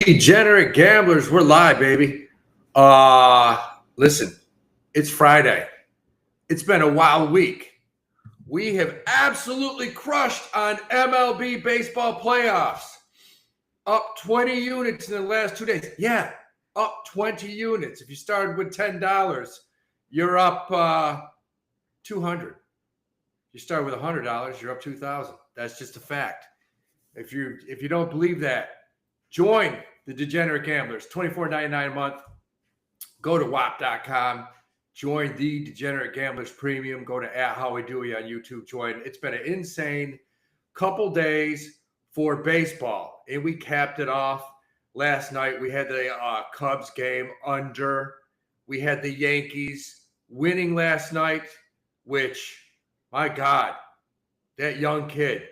Degenerate gamblers, we're live, baby. Listen, it's Friday. It's been a wild week. We have absolutely crushed on MLB baseball playoffs. Up 20 units in the last 2 days. Yeah, up 20 units. If you started with $10, you're up 200. If you start with $100, you're up 2,000. That's just a fact. If you don't believe that, join the Degenerate Gamblers, $24.99 a month. Go to Whop.com. Join the Degenerate Gamblers Premium. Go to @HowWeDoIt on YouTube. Join. It's been an insane couple days for baseball, and we capped it off last night. We had the Cubs game under. We had the Yankees winning last night, which, my God, that young kid,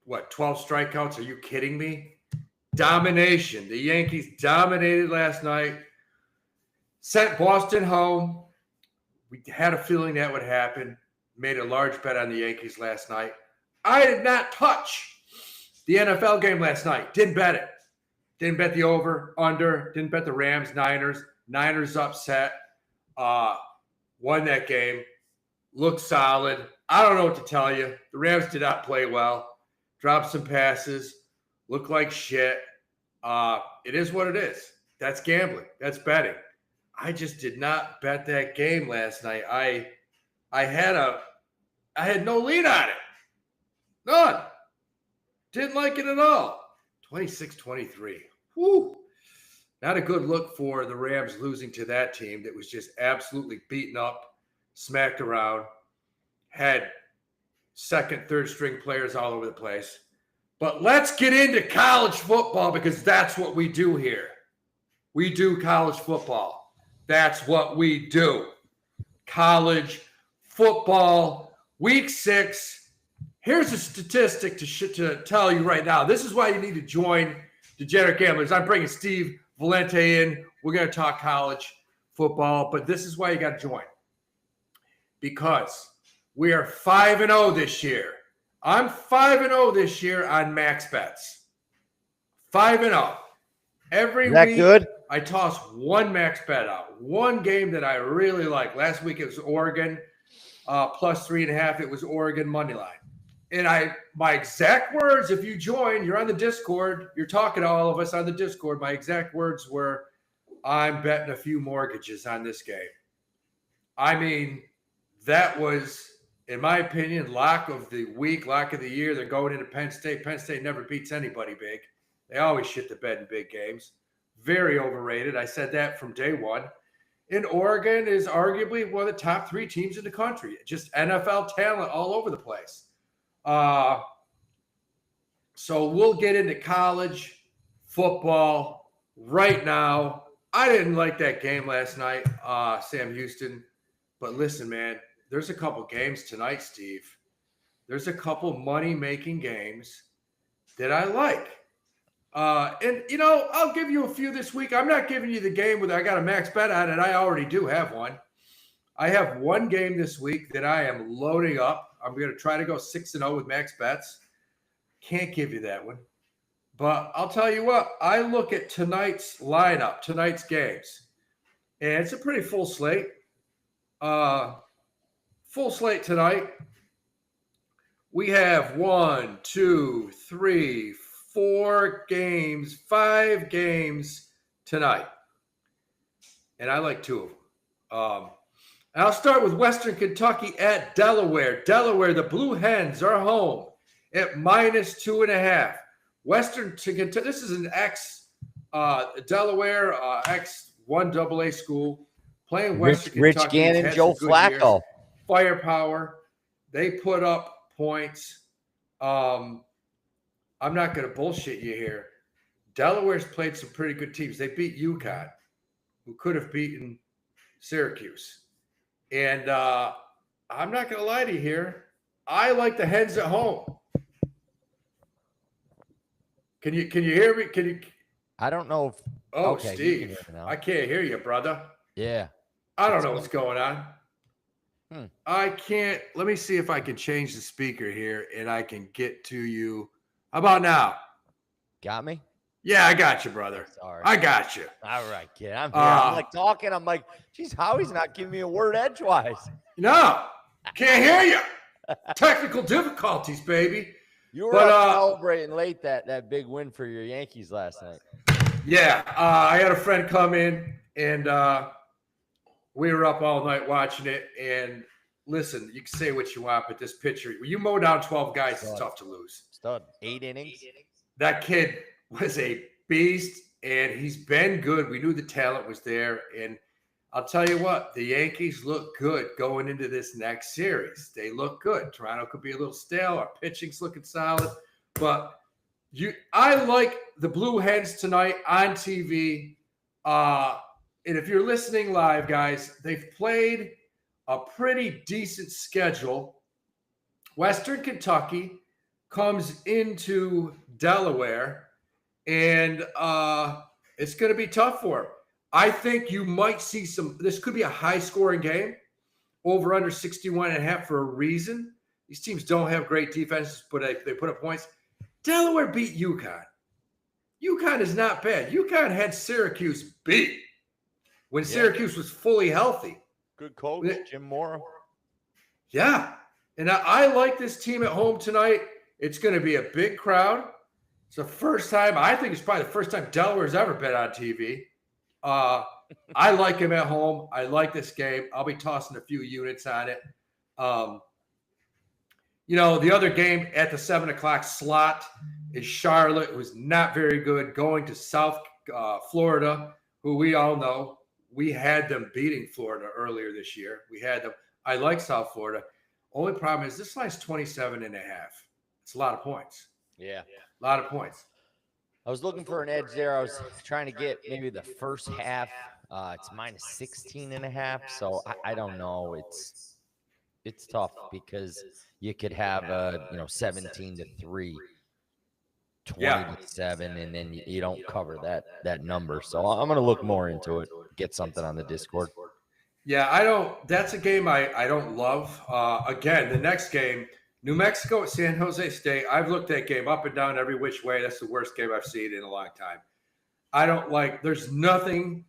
12 strikeouts? Are you kidding me? Domination. The Yankees dominated last night, sent Boston home. We had a feeling that would happen. Made a large bet on the Yankees last night. I did not touch the NFL game last night. Didn't bet it. Didn't bet the over, under. Didn't bet the Rams, Niners. Niners upset. Won that game. Looked solid. I don't know what to tell you. The Rams did not play well. Dropped some passes. Looked like shit. It is what it is. That's gambling. That's betting. I just did not bet that game last night. I had no lead on it. None. Didn't like it at all. 26-23. Whew. Not a good look for the Rams losing to that team that was just absolutely beaten up, smacked around, had second, third string players all over the place. But let's get into college football because that's what we do here. We do college football. That's what we do. College football, week 6. Here's a statistic to tell you right now. This is why you need to join Degenerate Gamblers. I'm bringing Steve Valente in. We're going to talk college football, but this is why you got to join. Because we are 5-0 this year. I'm 5-0 this year on max bets. 5-0. Every week, good? I toss one max bet out. One game that I really like. Last week it was Oregon plus 3.5. It was Oregon Moneyline. And my exact words, if you join, you're on the Discord. You're talking to all of us on the Discord. My exact words were, I'm betting a few mortgages on this game. I mean, that was, in my opinion, lock of the week, lock of the year. They're going into Penn State. Penn State never beats anybody big. They always shit the bed in big games. Very overrated. I said that from day one. And Oregon is arguably one of the top 3 teams in the country. Just NFL talent all over the place. So we'll get into college football right now. I didn't like that game last night, Sam Houston. But listen, man, there's a couple games tonight, Steve. There's a couple money-making games that I like. And, I'll give you a few this week. I'm not giving you the game where I got a max bet on it. I already do have one. I have one game this week that I am loading up. I'm going to try to go 6-0 with max bets. Can't give you that one. But I'll tell you what, I look at tonight's lineup, tonight's games, and it's a pretty full slate. Full slate tonight. We have 1, 2, 3, 4 games, 5 games tonight. And I like 2 of them. I'll start with Western Kentucky at Delaware. Delaware, the Blue Hens are home at -2.5. Western Kentucky, this is an Delaware X1AA school playing Western Kentucky. Rich Gannon, Joe Flacco. Years. Firepower. They put up points. I'm not going to bullshit you here. Delaware's played some pretty good teams. They beat UConn, who could have beaten Syracuse. And I'm not going to lie to you here. I like the Hens at home. Can you hear me? Can you? I don't know if. Oh, okay, Steve, I can't hear you, brother. Yeah. I don't know what's going on. I can't. Let me see if I can change the speaker here and I can get to you. How about now? Got me? Yeah, I got you, brother. Sorry. I got you. All right, kid. I'm here. I'm like talking. I'm like, geez, Howie's not giving me a word edgewise. No, can't hear you. Technical difficulties, baby. You were up celebrating late that big win for your Yankees last night. Yeah, I had a friend come in, and we were up all night watching it. And listen, you can say what you want, but this pitcher, when you mow down 12 guys, it's tough to lose. Stud. 8 innings. That kid was a beast, and he's been good. We knew the talent was there, and I'll tell you what, the Yankees look good going into this next series. They look good. Toronto could be a little stale. Our pitching's looking solid, but I like the Blue Hens tonight on TV. And if you're listening live, guys, they've played a pretty decent schedule. Western Kentucky comes into Delaware, and it's going to be tough for them. I think you might see this could be a high-scoring game, over under 61.5 for a reason. These teams don't have great defenses, but they put up points. Delaware beat UConn. UConn is not bad. UConn had Syracuse beat when Syracuse was fully healthy. Good coach, Jim Mora. Yeah, and I like this team at home tonight. It's going to be a big crowd. It's the first time, I think it's probably the first time Delaware's ever been on TV. I like him at home. I like this game. I'll be tossing a few units on it. The other game at the 7 o'clock slot is Charlotte, who's not very good, going to South Florida, who we all know. We had them beating Florida earlier this year. We had them. I like South Florida. Only problem is this line's 27.5. It's a lot of points. Yeah. A lot of points. I was looking for an edge there. I was trying to get maybe the first half. It's minus 16.5. So I don't know. It's tough because you could have 17-3, 20-7, and then you don't cover that number. So I'm going to look more into it, get something on the Discord. Yeah, that's a game I don't love. Again, the next game, New Mexico at San Jose State. I've looked at that game up and down every which way. That's the worst game I've seen in a long time. There's nothing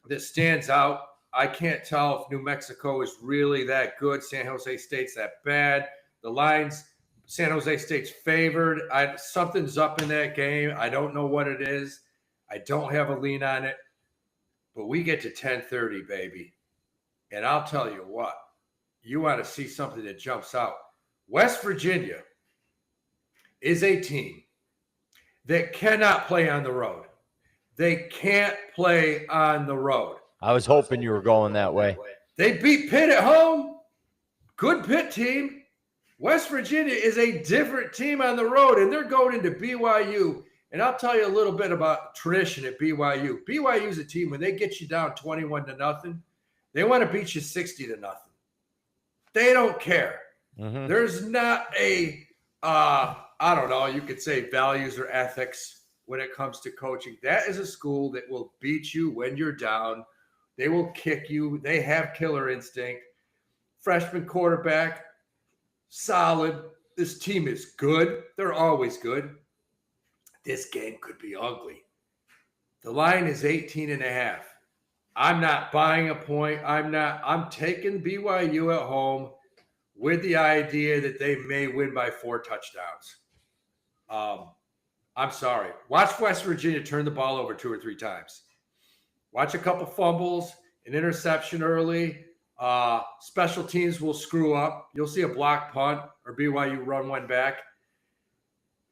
that stands out. I can't tell if New Mexico is really that good. San Jose State's that bad. The lines, San Jose State's favored. Something's up in that game. I don't know what it is. I don't have a lean on it. But we get to 10:30, baby. And I'll tell you what. You want to see something that jumps out. West Virginia is a team that cannot play on the road. They can't play on the road. I was hoping you were going that way. They beat Pitt at home. Good Pitt team. West Virginia is a different team on the road, and they're going into BYU. And I'll tell you a little bit about tradition at BYU. BYU is a team, when they get you down 21-0, they want to beat you 60-0. They don't care. Mm-hmm. There's not a, I don't know, you could say values or ethics when it comes to coaching. That is a school that will beat you when you're down. They will kick you. They have killer instinct. Freshman quarterback, solid. This team is good. They're always good. This game could be ugly. The line is 18.5. I'm not buying a point. I'm taking BYU at home with the idea that they may win by 4 touchdowns. I'm sorry. Watch West Virginia turn the ball over 2 or 3 times. Watch a couple fumbles, an interception early. Special teams will screw up. You'll see a block punt or BYU run one back.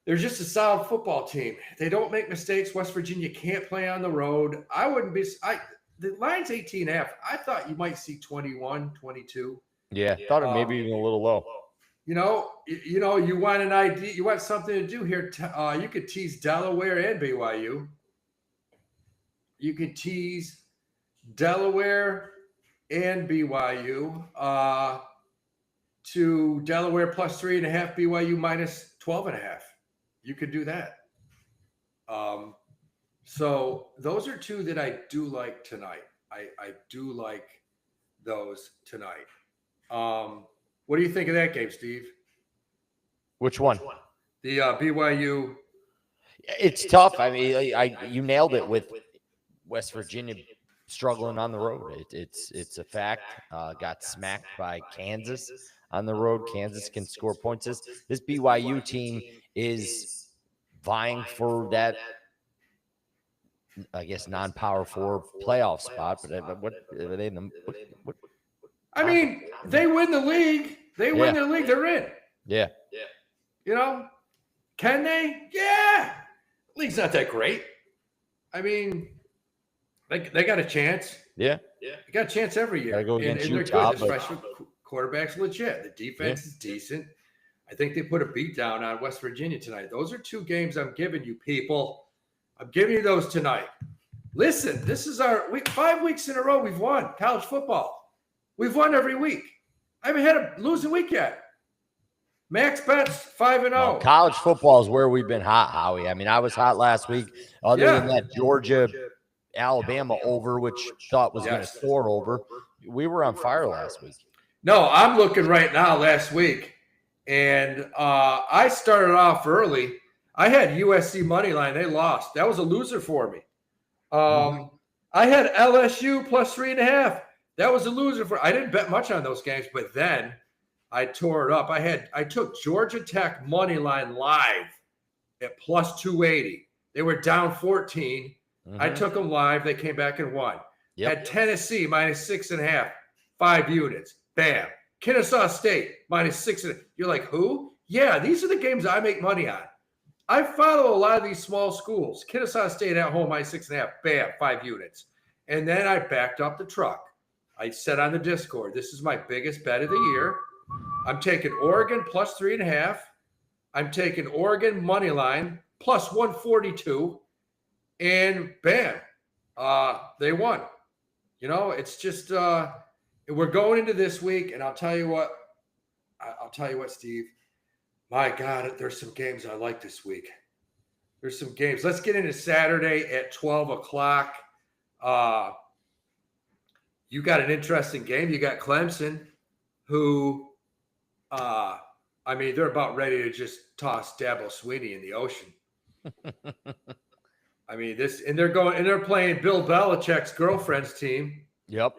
They're just a solid football team. They don't make mistakes. West Virginia can't play on the road. The line's 18.5. I thought you might see 21, 22. Yeah, thought it maybe even a little low. You want an idea. You want something to do here. You could tease Delaware and BYU. You could tease Delaware and BYU to Delaware plus 3.5, BYU minus 12.5. You could do that. So those are 2 that I do like tonight. I do like those tonight. What do you think of that game, Steve? Which one? The BYU. It's tough. I mean, you nailed it with West Virginia struggling on the road. It's a fact. Got smacked by Kansas on the road. Kansas can score points. This BYU team is vying for that, I guess, non-power four playoff spot. But what are they in the what I mean, they win the league. They win Yeah. the league. They're in. Yeah. You know, can they? Yeah. League's not that great. I mean, they got a chance. Yeah. They got a chance every year. Gotta go against and they're Utah, good. This freshman quarterback's legit. The defense is decent. I think they put a beat down on West Virginia tonight. Those are two games I'm giving you, people. I'm giving you those tonight. Listen, this is our week. 5 weeks in a row we've won college football. We've won every week. I haven't had a losing week yet. Max bets 5-0. Well, college football is where we've been hot, Howie. I mean, I was hot last week. Other than that Georgia, Alabama over, which thought was going to soar over, we were on fire last week. No, I'm looking right now last week, and I started off early. I had USC Moneyline. They lost. That was a loser for me. I had LSU plus 3.5. That was a loser for. I didn't bet much on those games, but then I tore it up. I took Georgia Tech Moneyline live at plus 280. They were down 14. I took them live. They came back and won. Had Tennessee minus 6.5, 5 units. Bam. Kennesaw State minus 6.5. You're like, who? Yeah, these are the games I make money on. I follow a lot of these small schools. Kennesaw State at home minus 6.5. Bam, 5 units. And then I backed up the truck. I said on the Discord, this is my biggest bet of the year. I'm taking Oregon plus 3.5. I'm taking Oregon money line plus 142. And bam, they won. You know, it's just we're going into this week, and I'll tell you what, Steve. My God, there's some games I like this week. There's some games. Let's get into Saturday at 12 o'clock. You got an interesting game. You got Clemson, who, I mean, they're about ready to just toss Dabo Swinney in the ocean. I mean, they're playing Bill Belichick's girlfriend's team. Yep.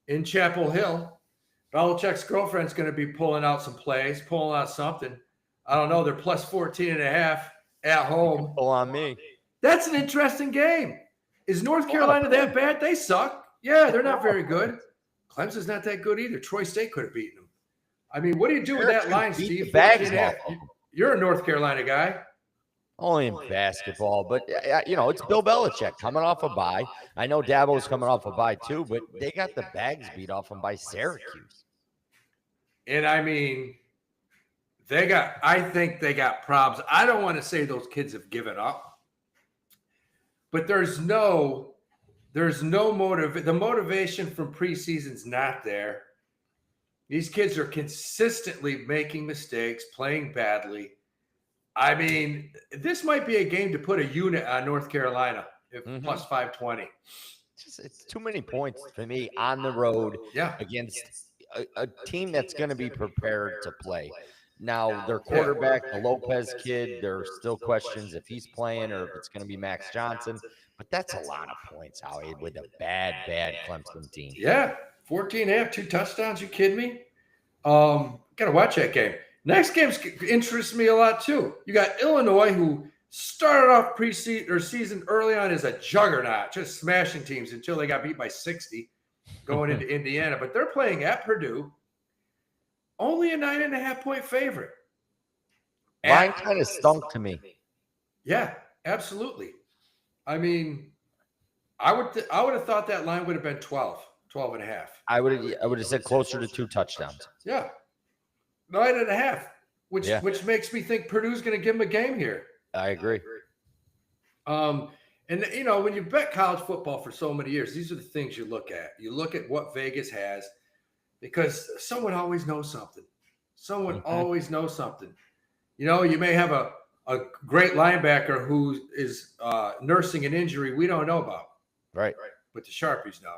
In Chapel Hill. Belichick's girlfriend's going to be pulling out some plays, pulling out something. I don't know. They're plus 14.5 at home. Pull on me. That's an interesting game. Is North Carolina that bad? They suck. Yeah, they're not very good. Clemson's not that good either. Troy State could have beaten them. I mean, what do you do with that line, Steve? You're a North Carolina guy. Only in basketball, but it's Bill Belichick coming off a bye. I know Dabo's coming off a bye too, but they got the bags beat off them by Syracuse. And I mean, I think they got problems. I don't want to say those kids have given up, but there's no motive. The motivation from preseason's not there. These kids are consistently making mistakes, playing badly. I mean, this might be a game to put a unit on North Carolina plus 520. It's too many points for me on the road against a team that's going to be prepared to play. Now, their quarterback, the Lopez kid, there are still questions if he's playing or if it's going to be Max Johnson. But that's a lot of points, Howie, with a bad Clemson team. Yeah, 14.5, 2 touchdowns. You kidding me? Got to watch that game. Next game interests me a lot too. You got Illinois, who started off season early on as a juggernaut, just smashing teams until they got beat by 60 going into Indiana. But they're playing at Purdue, only a 9.5-point favorite. Line kind of stunk to me. Yeah, absolutely. I mean, I would have thought that line would have been 12.5. I would have said closer to 2 touchdowns. Yeah. 9.5, which makes me think Purdue's going to give them a game here. I agree. And when you bet college football for so many years, these are the things you look at. You look at what Vegas has, because someone always knows something. Someone always knows something. You may have a great linebacker who is nursing an injury we don't know about. Right. But the Sharpies know.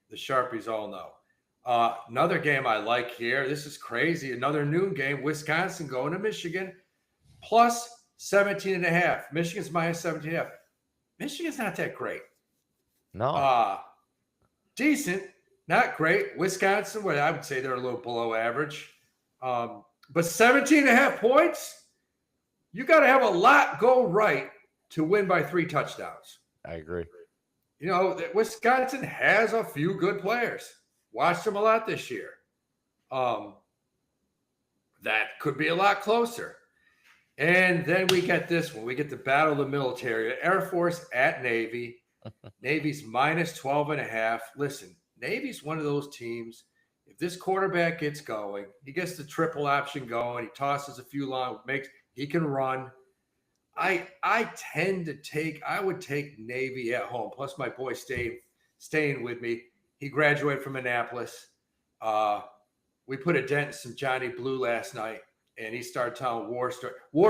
The Sharpies all know. Another game I like here. This is crazy. Another noon game. Wisconsin going to Michigan. Plus 17.5. Michigan's minus 17.5. Michigan's not that great. No. Decent, not great. Wisconsin, well, I would say they're a little below average. But 17.5 points, you got to have a lot go right to win by 3 touchdowns. I agree. You know, Wisconsin has a few good players. Watched them a lot this year. That could be a lot closer. And then we get this one. We get the battle of the military. Air Force at Navy. Navy's minus 12.5. Listen, Navy's one of those teams. If this quarterback gets going, he gets the triple option going. He tosses a few long, he can run. I would take Navy at home. Plus my boy staying with me. He graduated from Annapolis. We put a dent in some Johnny Blue last night, and he started telling war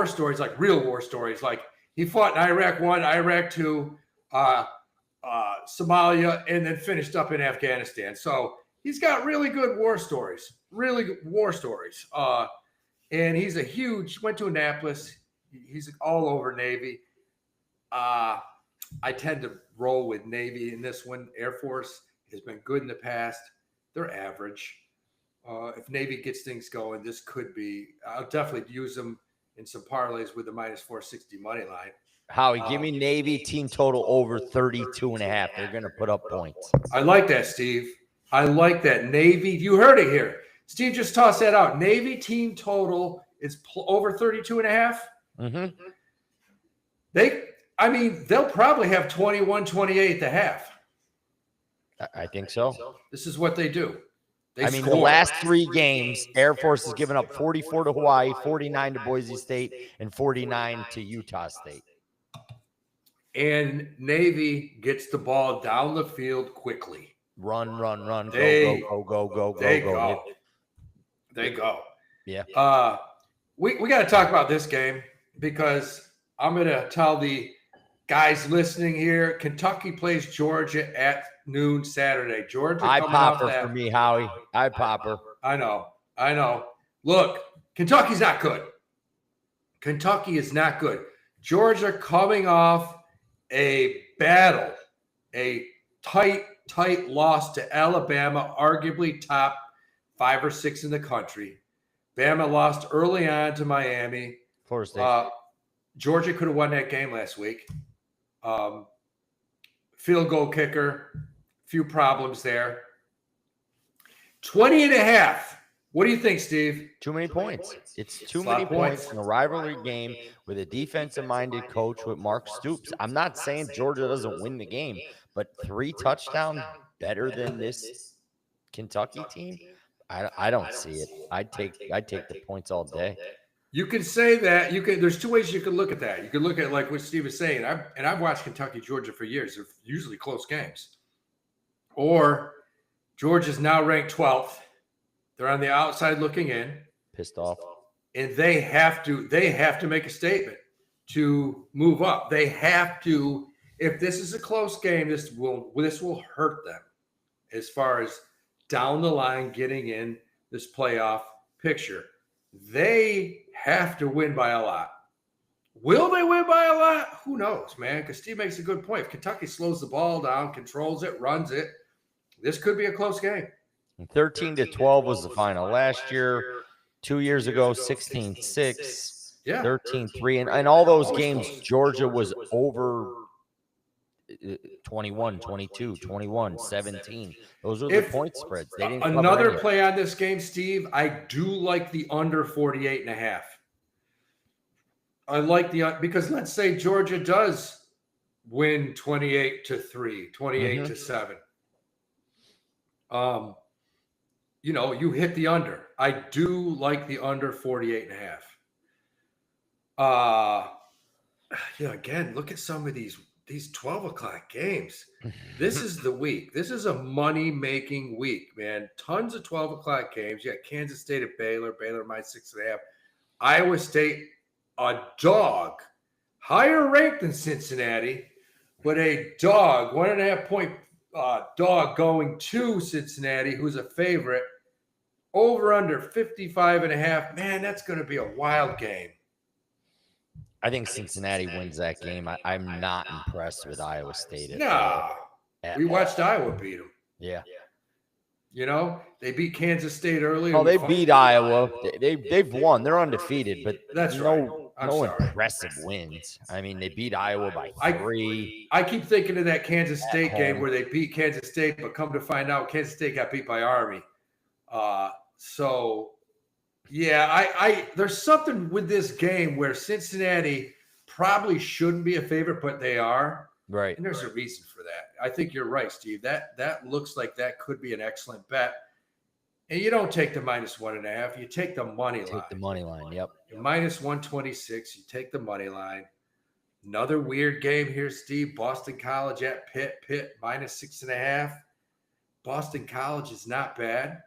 stories, like real war stories. Like he fought in Iraq 1, Iraq 2, Somalia, and then finished up in Afghanistan. So he's got really good war stories, and he's went to Annapolis. He's all over Navy. I tend to roll with Navy in this one. Air Force has been good in the past. They're average. If Navy gets things going, this could be. I'll definitely use them in some parlays with the minus 460 money line. Howie, give me Navy team total over 32.5. They're going to put up points. I like that, Steve. I like that. Navy, you heard it here. Steve just tossed that out. Navy team total is over 32.5. Mm-hmm. They'll probably have 21-28 at the half. I think so. This is what they do. The last 3 games, Air Force has given up 44 to Hawaii, 49 to Boise State, and 49 to Utah State. And Navy gets the ball down the field quickly. Run, go. They go. Yeah. We got to talk about this game because I'm going to tell the guys listening here, Kentucky plays Georgia at noon Saturday. Georgia. Eye popper for me, Howie. Eye popper. I know. Look, Kentucky's not good. Kentucky is not good. Georgia coming off a battle, a tight loss to Alabama, arguably top 5 or 6 in the country. Bama lost early on to Miami. Florida State. Georgia could have won that game last week. Field goal kicker, few problems there. 20.5. What do you think, Steve? Too many points. It's too many points in a rivalry game with a defensive-minded coach with Mark Stoops. I'm not saying Georgia doesn't win the game, but 3 touchdowns better than this Kentucky team? I don't see it. I'd take the points all day. You can say that. There's 2 ways you can look at that. You can look at like what Steve is saying. I've watched Kentucky, Georgia for years. They're usually close games. Or Georgia's now ranked 12th. They're on the outside looking in. Pissed off. And they have to make a statement to move up. They have to. If this is a close game, this will hurt them as far as down the line getting in this playoff picture. They have to win by a lot. Will they win by a lot? Who knows, man? Because Steve makes a good point. If Kentucky slows the ball down, controls it, runs it, this could be a close game. 13-12 was the final last year. 2 years ago, 16-6, 13-3. And all those games, Georgia was over 21, 22, 21, 17. Those are the point spreads. They didn't another play on this game, Steve. I do like the under 48.5. I like because let's say Georgia does win 28-3, 28-7. You hit the under. I do like the under 48.5. Again, look at some of these 12 o'clock games. This is the week. This is a money-making week, man. Tons of 12 o'clock games. You got Kansas State at Baylor. Baylor minus 6.5. Iowa State, a dog. Higher ranked than Cincinnati, but a dog. 1.5 point dog going to Cincinnati, who's a favorite. Over under 55.5. Man, that's going to be a wild game. I think Cincinnati wins that game. I'm not impressed with Iowa State at Nah, all. we watched Iowa beat them. Yeah. You know, they beat Kansas State early. Oh, they beat Iowa. They've won. They're undefeated, but That's right. No impressive wins. I mean, they beat Iowa by 3. I keep thinking of that Kansas State game where they beat Kansas State, but come to find out, Kansas State got beat by Army. So, yeah, I there's something with this game where Cincinnati probably shouldn't be a favorite, but they are. Right. And there's a reason for that. I think you're right, Steve. That looks like that could be an excellent bet. And you don't take the -1.5. You take the money line. Take the money line. Yep. -126. You take the money line. Another weird game here, Steve. Boston College at Pitt. Pitt -6.5. Boston College is not bad.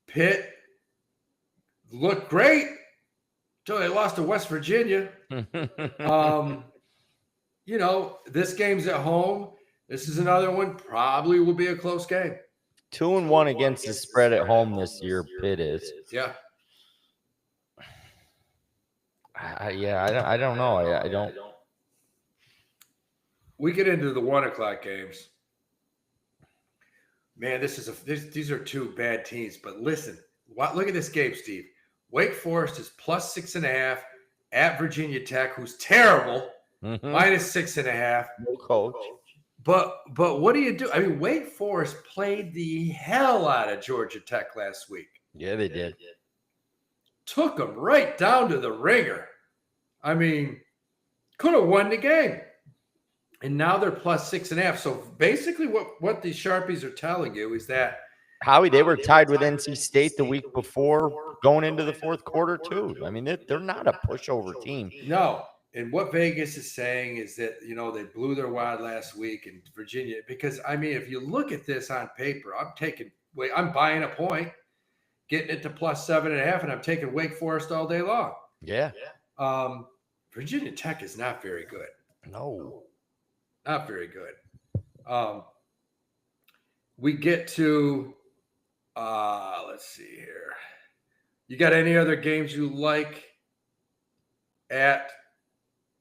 Pitt looked great until they lost to West Virginia. You know, this game's at home. This is another one. Probably will be a close game. 2-1 against the spread at home this year. Pitt is. Yeah. I don't know. I don't. We get into the 1:00 games. Man, these are two bad teams. But listen, look at this game, Steve. Wake Forest is +6.5 at Virginia Tech, who's terrible, -6.5. No coach. But what do you do? I mean, Wake Forest played the hell out of Georgia Tech last week. Yeah, they did. Took them right down to the ringer. I mean, could have won the game. And now they're +6.5. So basically what these Sharpies are telling you is that Howie, they were tied with NC State the week before going into the fourth quarter, too. I mean, they're not a pushover team. No. And what Vegas is saying is that, you know, they blew their wad last week in Virginia. Because, I mean, if you look at this on paper, I'm buying a point, getting it to +7.5, and I'm taking Wake Forest all day long. Yeah. Virginia Tech is not very good. No. Not very good. We get to, let's see here. You got any other games you like at,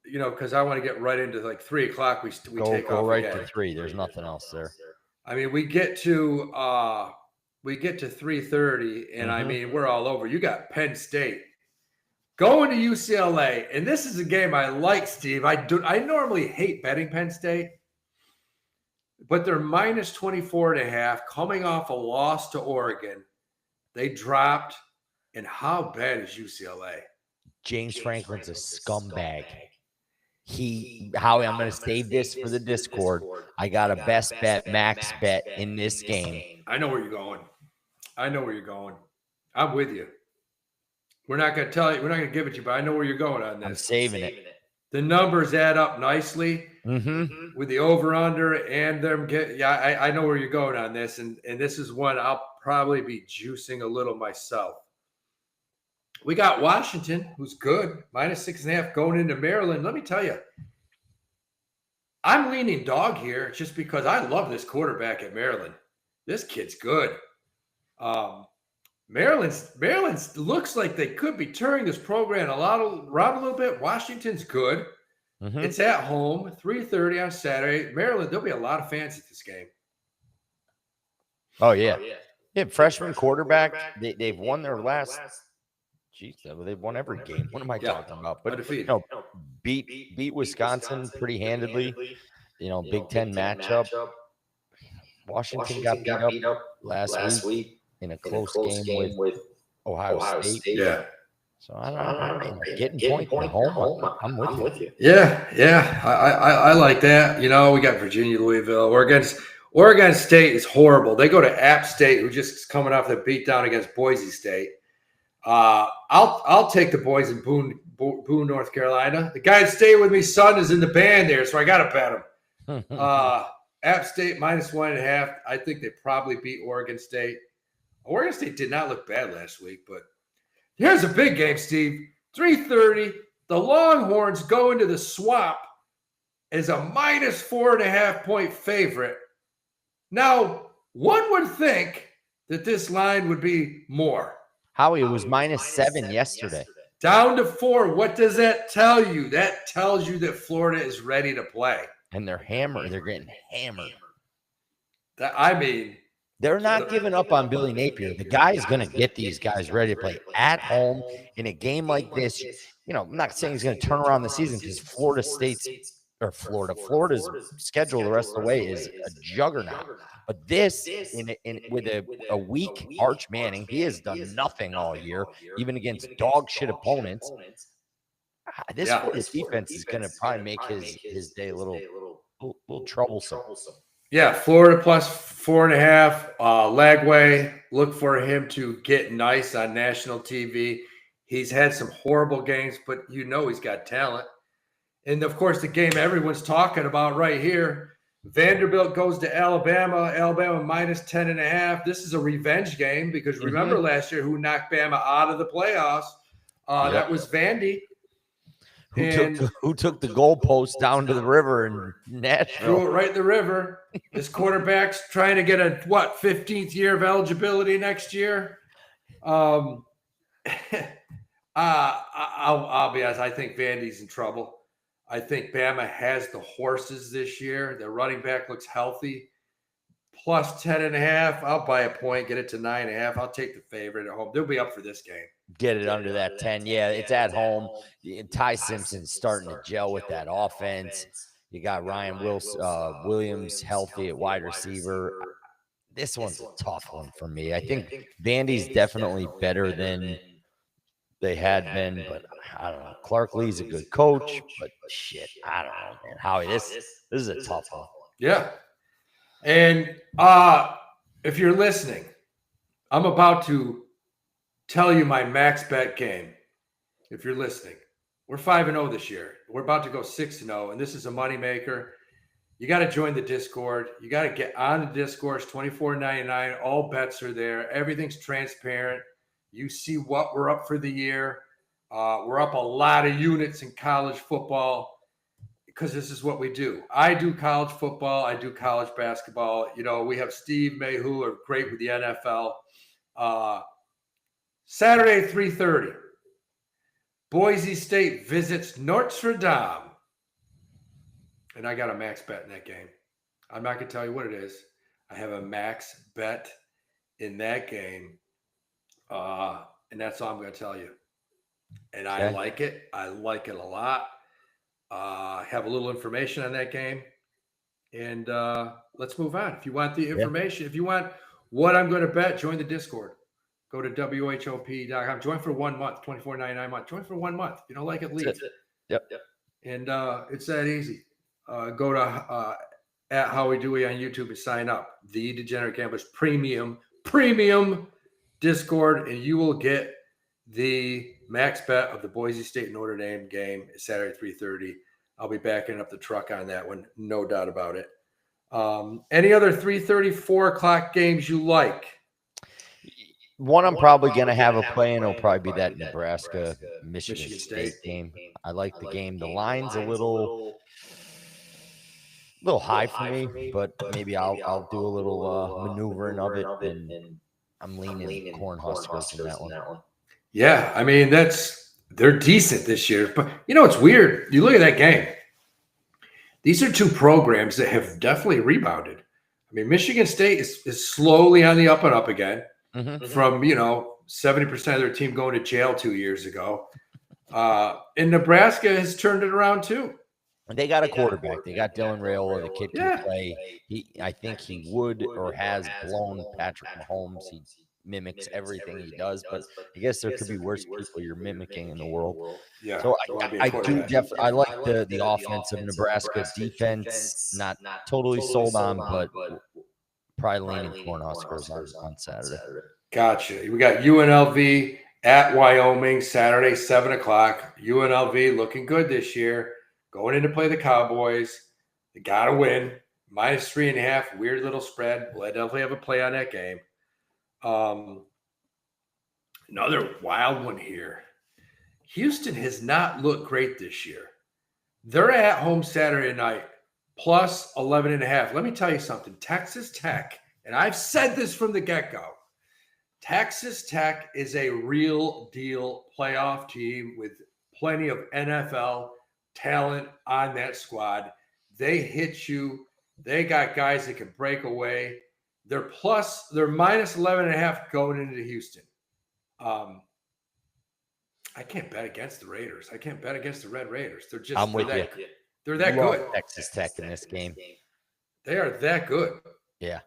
you know, because I want to get right into like 3:00. We take go off right again. to 3. There's nothing else there. I mean, we get to 3:30, and I mean, we're all over. You got Penn State going to UCLA, and this is a game I like, Steve. I normally hate betting Penn State, but they're -24.5, coming off a loss to Oregon. They dropped, and how bad is UCLA? James Franklin's a scumbag. Howie, I'm going to save this for the Discord. I got a best bet, max bet in this game. I know where you're going. I'm with you. We're not going to tell you. We're not going to give it to you, but I know where you're going on this. I'm saving it. The numbers add up nicely with the over-under and them I know where you're going on this, and this is one I'll probably be juicing a little myself. We got Washington, who's good, -6.5 going into Maryland. Let me tell you, I'm leaning dog here just because I love this quarterback at Maryland. This kid's good. Maryland's looks like they could be turning this program around a little bit. Washington's good. It's at home, 3:30 on Saturday. Maryland, there'll be a lot of fans at this game. Oh, yeah. Yeah, freshman quarterback. They've won their last. Geez, they've won every game. What am I talking about? But you know, beat Wisconsin pretty handedly. You know, Big Ten matchup. Washington got beat up last week in a close game with Ohio State. Yeah. So I don't know. Getting points at home. I'm with you. Yeah. I like that. You know, we got Virginia, Louisville. Oregon State is horrible. They go to App State, who just is coming off the beatdown against Boise State. I'll take the boys in Boone, North Carolina. The guy that stayed with me, son, is in the band there, so I got to bet him. App State -1.5. I think they probably beat Oregon State. Oregon State did not look bad last week, but here's a big game, Steve. 3:30. The Longhorns go into the Swamp as a -4.5 point favorite. Now, one would think that this line would be more. Howie, it was -7 yesterday. Down to 4. What does that tell you? That tells you that Florida is ready to play. And they're hammered. They're getting hammered. They're not giving up on Billy Napier. The guy is going to get these guys ready to play at home in a game like this. I'm not saying he's going to turn around the season because Florida's schedule the rest of the way is a juggernaut. But this, with a weak Arch Manning, he has done nothing all year, even against dog shit opponents. This Florida defense is going to probably make his day a little troublesome. Yeah, Florida plus 4.5. Lagway, look for him to get nice on national TV. He's had some horrible games, but he's got talent. And, of course, the game everyone's talking about right here, Vanderbilt goes to Alabama. Alabama minus 10.5. This is a revenge game because remember last year who knocked Bama out of the playoffs? That was Vandy. Who took the goalpost down to the river in Nashville? Threw it right in the river. This quarterback's trying to get 15th year of eligibility next year. I'll be honest. I think Vandy's in trouble. I think Bama has the horses this year. Their running back looks healthy. Plus 10.5. I'll buy a point, get it to 9.5. I'll take the favorite at home. They'll be up for this game. Get it under that 10. Yeah, it's at home. Ty Simpson's starting to gel with that offense. You got Ryan Williams healthy at wide receiver. This one's a tough one for me. I think Vandy's definitely better than they had been, but I don't know. Clark Lee's a good coach, but shit, I don't know, man. Howie, this is a tough one. Yeah. And if you're listening, I'm about to tell you my max bet game. If you're listening, we're 5-0 this year. We're about to go 6-0, and this is a moneymaker. You got to join the Discord. You got to get on the Discord. It's $24.99. All bets are there. Everything's transparent. You see what we're up for the year. We're up a lot of units in college football because this is what we do. I do college football. I do college basketball. We have Steve May, who are great with the NFL. Saturday, 3:30. Boise State visits Notre Dame. And I got a max bet in that game. I'm not going to tell you what it is. I have a max bet in that game. And that's all I'm going to tell you. And I like it. I like it a lot. I have a little information on that game. And let's move on. If you want the information, if you want what I'm going to bet, join the Discord. Go to WHOP.com. Join for 1 month, $24.99 a month. Join for 1 month. If you don't like it, leave. Yep. And it's that easy. Go to at Howie Dewey on YouTube and sign up. The Degenerate Gamblers Premium Discord, and you will get the max bet of the Boise State Notre Dame game Saturday 3:30. I'll be backing up the truck on that one, no doubt about it. Any other 3:30, 4 o'clock games you like? One I'm probably going to have a play in will probably be that Nebraska-Michigan State game. I like the game. The line's a little high for me, but maybe I'll do a little maneuvering of it, and I'm leaning Cornhuskers in that one. Yeah, I mean, they're decent this year. But, it's weird. You look at that game. These are two programs that have definitely rebounded. I mean, Michigan State is slowly on the up and up again. From 70% of their team going to jail 2 years ago, and Nebraska has turned it around too. They got a quarterback. They got Dylan Raiola. The kid can play. I think he would or has blown Patrick Mahomes. He mimics everything he does, but I guess there could be worse people you're mimicking in the world. Yeah. So I do definitely. I like the offense of Nebraska. Defense, not totally sold on, but probably leaning Cornhuskers on Saturday. Gotcha. We got UNLV at Wyoming Saturday, 7 o'clock. UNLV looking good this year. Going in to play the Cowboys. They got to win. Minus 3.5. Weird little spread. We'll definitely have a play on that game. Another wild one here. Houston has not looked great this year. They're at home Saturday night. Plus 11.5. Let me tell you something. Texas Tech, and I've said this from the get-go, Texas Tech is a real deal playoff team with plenty of NFL talent on that squad. They hit you. They got guys that can break away. They're minus 11.5 going into Houston. I can't bet against the Raiders. I can't bet against the Red Raiders. They're that good. Texas Tech in this game. They are that good. Yeah.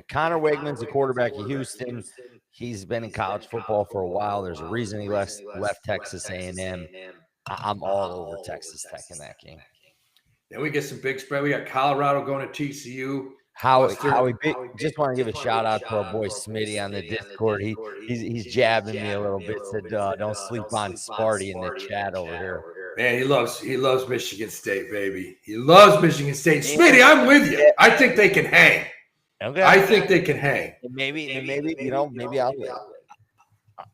Connor Wegman's the quarterback of Houston. He's been in college football for a while. There's a reason he left Texas A&M. I'm all over Texas Tech in that game. Then we get some big spread. We got Colorado going to TCU. Howie, just want to give a shout out to our boy Smitty on the Discord. He's jabbing me a little bit. Said don't sleep on Sparty in the chat over here. Man, he loves Michigan State, baby. He loves Michigan State. Smitty, I'm with you. I think they can hang. Okay. I think they can hang. Maybe I'll.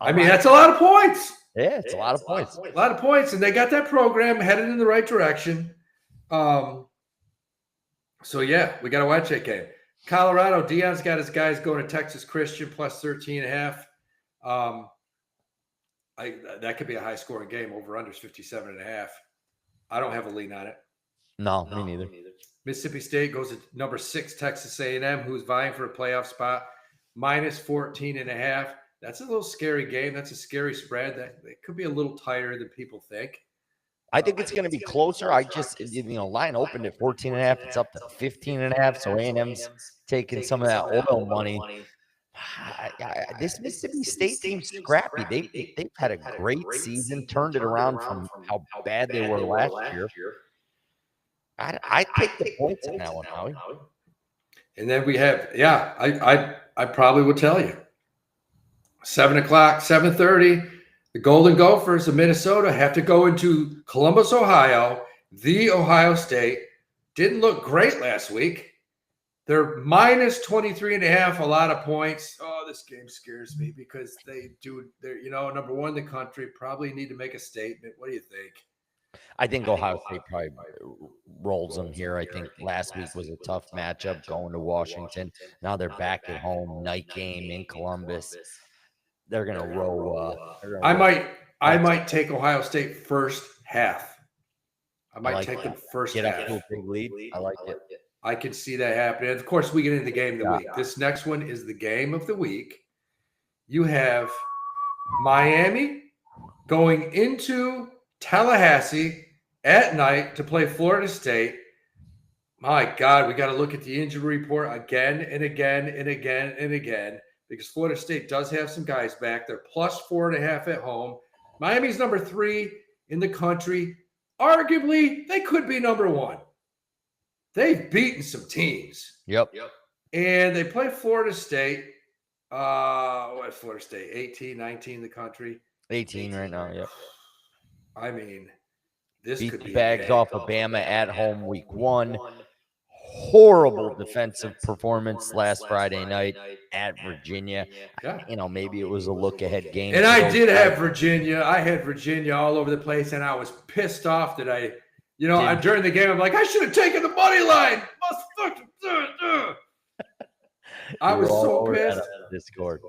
I mean, that's a lot of points. Yeah, it's a lot of points. A lot of points, and they got that program headed in the right direction. So yeah, we got to watch that game. Colorado, Deion's got his guys going to Texas Christian plus 13.5. That could be a high scoring game. Over under 57.5. I don't have a lean on it. No, me neither. Mississippi State goes to number 6 Texas A&M, who's vying for a playoff spot, minus 14.5. That's a little scary game. That's a scary spread. That it could be a little tighter than people think. I think it's going to be closer. I just, line opened at 14.5. It's up to 15.5. So A&M's taking some of that oil money. This Mississippi State team's scrappy. They've had a great season, turned it around from how bad they were last year. I take the points in that one, Howie. And then we have, I probably will tell you. 7 o'clock, 7:30, the Golden Gophers of Minnesota have to go into Columbus, Ohio, the Ohio State. Didn't look great last week. They're minus 23.5, a lot of points. Oh, this game scares me because they're number one in the country, probably need to make a statement. What do you think? I think Ohio State probably rolls them here. I think last week was a tough matchup going to Washington. Now they're back at home, night game in Columbus. They're going to roll. I might take Ohio State first half. I might take them first half. Get up to a big lead. I like it. I can see that happening. Of course, we get into the game of the week. This next one is the game of the week. You have Miami going into Tallahassee at night to play Florida State. My God, we got to look at the injury report again and again and again and again because Florida State does have some guys back. They're plus 4.5 at home. Miami's number 3 in the country. Arguably, they could be number 1. They've beaten some teams. Yep. And they play Florida State. What Florida State? 18, 19 in the country. 18 right now, yep. I mean, this beat could be bags off of Bama at home week 1. Horrible defensive performance last Friday night at Virginia. Yeah. Maybe it was a look-ahead game. And I did have Virginia. I had Virginia all over the place, and I was pissed off that during the game, I'm like, I should have taken the money line. I was so pissed. Discord.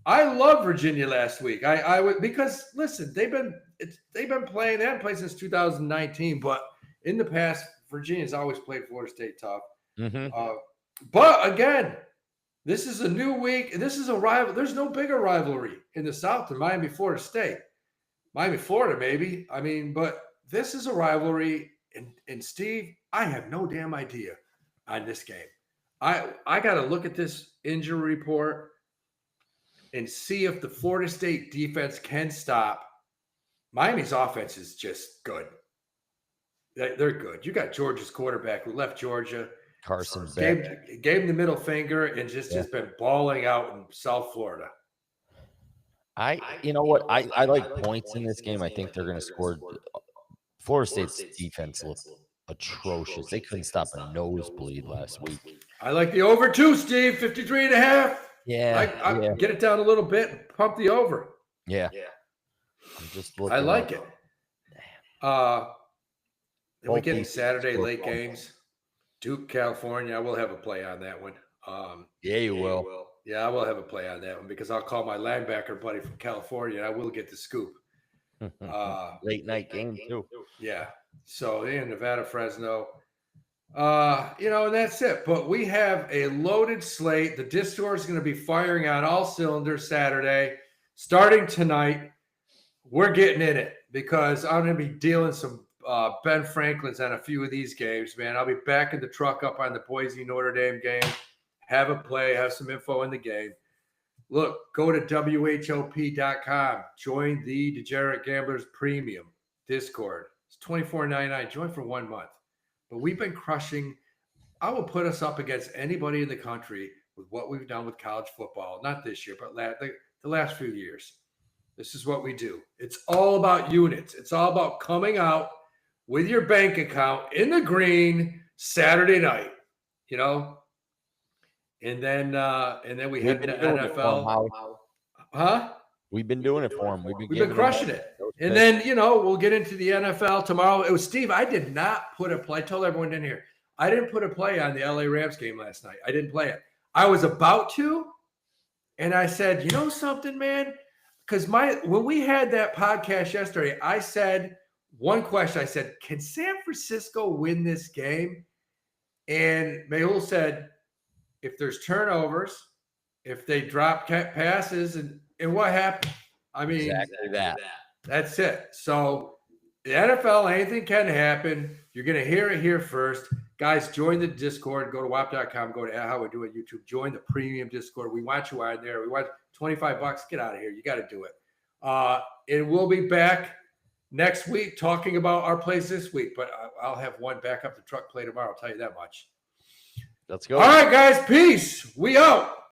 I love Virginia last week. I would because listen, they haven't played since 2019, but in the past, Virginia's always played Florida State tough. Mm-hmm. But again, this is a new week. This is a rival. There's no bigger rivalry in the South than Miami, Florida State. Miami, Florida, maybe. I mean, but this is a rivalry. And Steve, I have no damn idea on this game. I got to look at this injury report and see if the Florida State defense can stop. Miami's offense is just good. They're good. You got Georgia's quarterback who left Georgia. Carson gave him the middle finger and just has been balling out in South Florida. You know what? I like points in this game. I think they're going to score. Florida State's defense looked atrocious. They couldn't stop a nosebleed last week. I like the over too, Steve. 53.5. Yeah. Get it down a little bit and pump the over. Yeah. I'm just looking. I like it. Then we get these Saturday late games. Duke, California. I will have a play on that one. Yeah, you will. Yeah, I will have a play on that one because I'll call my linebacker buddy from California and I will get the scoop. Late night game too. Yeah. So in Nevada, Fresno. And that's it. But we have a loaded slate. The Discord is going to be firing on all cylinders Saturday. Starting tonight, we're getting in it because I'm going to be dealing some Ben Franklin's on a few of these games, man. I'll be backing the truck up on the Boise Notre Dame game, have a play, have some info in the game. Look, go to WHOP.com. Join the Degenerate Gamblers Premium Discord. It's $24.99. Join for 1 month. But we've been crushing. I will put us up against anybody in the country with what we've done with college football. Not this year, but the last few years. This is what we do. It's all about units. It's all about coming out with your bank account in the green Saturday night, and then we head into NFL. Huh? We've been doing it for them. We've been crushing it. And then, we'll get into the NFL tomorrow. It was Steve. I did not put a play. I told everyone in here, I didn't put a play on the LA Rams game last night. I didn't play it. I was about to. And I said, you know something, man? Because when we had that podcast yesterday, I said one question. I said, can San Francisco win this game? And Mehul said, if there's turnovers, if they drop passes, and what happened? I mean, exactly that. That's it. So the NFL, anything can happen. You're going to hear it here first. Guys, join the Discord. Go to whop.com. Go to How We Do It YouTube. Join the premium Discord. We want you on there. We want $25. Get out of here. You got to do it. And we'll be back next week talking about our plays this week. But I'll have one back up the truck play tomorrow. I'll tell you that much. Let's go. All right, guys. Peace. We out.